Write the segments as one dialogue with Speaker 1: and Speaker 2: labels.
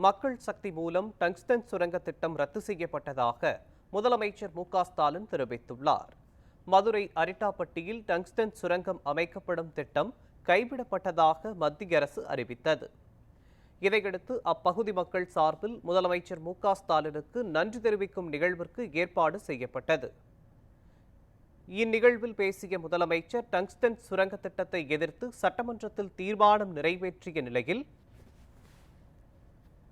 Speaker 1: மக்கள் சக்தி மூலம் டங்ஸ்டன் சுரங்க திட்டம் ரத்து செய்யப்பட்டதாக முதலமைச்சர் மு.க.ஸ்டாலின் தெரிவித்துள்ளார். மதுரை அரிட்டாப்பட்டியில் டங்ஸ்டன் சுரங்கம் அமைக்கப்படும் திட்டம் கைவிடப்பட்டதாக மத்திய அரசு அறிவித்தது. இதையடுத்து அப்பகுதி மக்கள் சார்பில் முதலமைச்சர் மு.க.ஸ்டாலினுக்கு நன்றி தெரிவிக்கும் நிகழ்விற்கு ஏற்பாடு செய்யப்பட்டது. இந்நிகழ்வில் பேசிய முதலமைச்சர் டங்ஸ்டன் சுரங்க திட்டத்தை எதிர்த்து சட்டமன்றத்தில் தீர்மானம் நிறைவேற்றிய நிலையில்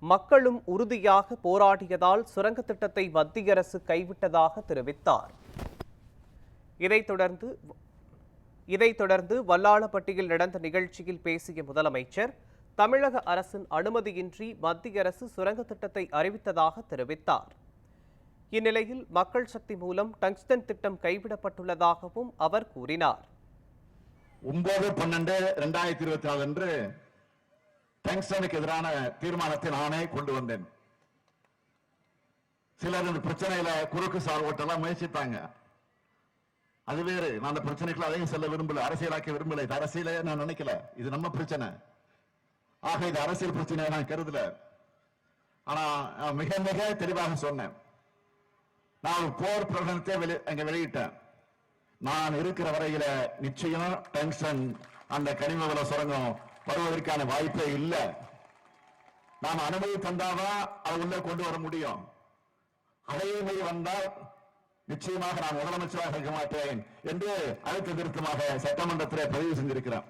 Speaker 1: மக்களும் உறுதியாக போராடியதால் சுரங்க திட்டத்தை மத்திய அரசு கைவிட்டதாக தெரிவித்தார். இதைத் தொடர்ந்து வல்லாளப்பட்டியில் நடந்த நிகழ்ச்சியில் பேசிய முதலமைச்சர் தமிழக அரசின் அனுமதியின்றி மத்திய அரசு சுரங்க திட்டத்தை அறிவித்ததாக தெரிவித்தார். இந்நிலையில் மக்கள் சக்தி மூலம் டங்ஸ்டன் திட்டம் கைவிடப்பட்டுள்ளதாகவும் அவர் கூறினார்.
Speaker 2: 9/12/2024 அன்று டங்ஸ்டனுக்கு எதிரான தீர்மானத்தை நானே கொண்டு வந்தேன். சிலர் இந்த பிரச்சனையில குறுக்கு சால் ஓட்டெல்லாம் முயற்சித்தாங்க. அது வேறு. நான் அந்த பிரச்சனைக்குள்ள அதையும் செல்ல விரும்பல, அரசியலாக்க விரும்பல. இது அரசியலே நான் நினைக்கல. இது நம்ம பிரச்சனை. ஆக இது அரசியல் பிரச்சனையை நான் கருதல. ஆனா மிக மிக தெளிவாக சொன்னேன். நான் போர் பிரகடனத்தை அங்க வெளியிட்டேன். நான் இருக்கிற வரையில நிச்சயம் டங்ஸ்டன் அந்த கனிம வள சுரங்கம் வருவதற்கான வாய்ப்பே இல்லை. நாம் அனுமதி தந்தாதான் அதை உள்ள கொண்டு வர முடியும். அதையே மீறி வந்தால் நிச்சயமாக நான் முதலமைச்சராக இருக்க மாட்டேன் என்று அழுத்த திருத்தமாக சட்டமன்றத்தில் பதிவு செஞ்சிருக்கிறேன்.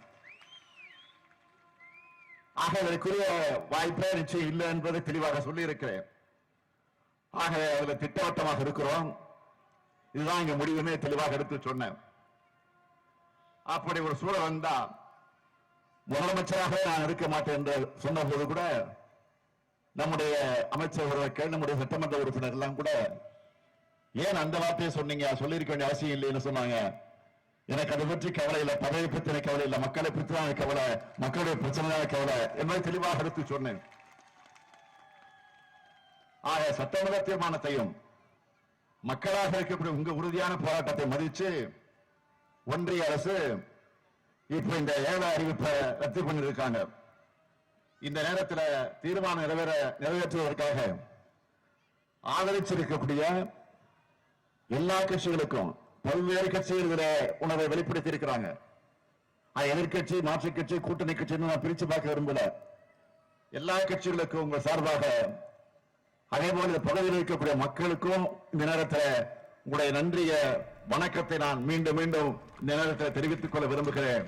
Speaker 2: ஆக இதற்குரிய வாய்ப்பே நிச்சயம் இல்லை என்பதை தெளிவாக சொல்லி இருக்கிறேன். ஆகவே அதில் திட்டவட்டமாக இருக்கிறோம். இதுதான் இங்க முடிவுமே தெளிவாக எடுத்து சொன்னேன். அப்படி ஒரு சூழல் வந்தா முதலமைச்சராக நான் இருக்க மாட்டேன் என்று சொன்ன போது கூட நம்முடைய அமைச்சர்கள், நம்முடைய சட்டமன்ற உறுப்பினர் எல்லாம் கூட ஏன் அந்த வார்த்தையை சொன்னீங்க, சொல்லியிருக்க வேண்டிய அவசியம் இல்லைன்னு சொன்னாங்க. எனக்கு அதை பற்றி கவலை இல்லை, பதவி பற்றி கவலை இல்லை, மக்களை பற்றி தான் கவலை, மக்களுடைய பிரச்சனை கவலை என்பதை தெளிவாக எடுத்து சொன்னேன். ஆக சட்டமன்ற தீர்மானத்தையும் மக்களாக இருக்கக்கூடிய உங்க உறுதியான போராட்டத்தை மதித்து ஒன்றிய அரசு இப்ப இந்த ஏல அறிவிப்பை ரத்து பண்ணிருக்காங்க. இந்த நேரத்தில் தீர்மானம் நிறைவேற்றுவதற்காக ஆதரிச்சிருக்கக்கூடிய எல்லா கட்சிகளுக்கும் பல்வேறு கட்சிகள் இதில் உணர்வை வெளிப்படுத்தி இருக்கிறாங்க. எதிர்கட்சி, மாற்றுக் கட்சி, கூட்டணி கட்சின்னு நான் பிரிச்சு பார்க்க விரும்பல. எல்லா கட்சிகளுக்கும் உங்க சார்பாக, அதே போல இந்த பகுதியில் இருக்கக்கூடிய மக்களுக்கும் இந்த நேரத்தில் உங்களுடைய நன்றிய வணக்கத்தை நான் மீண்டும் மீண்டும் இந்த நேரத்தில் தெரிவித்துக் கொள்ள விரும்புகிறேன்.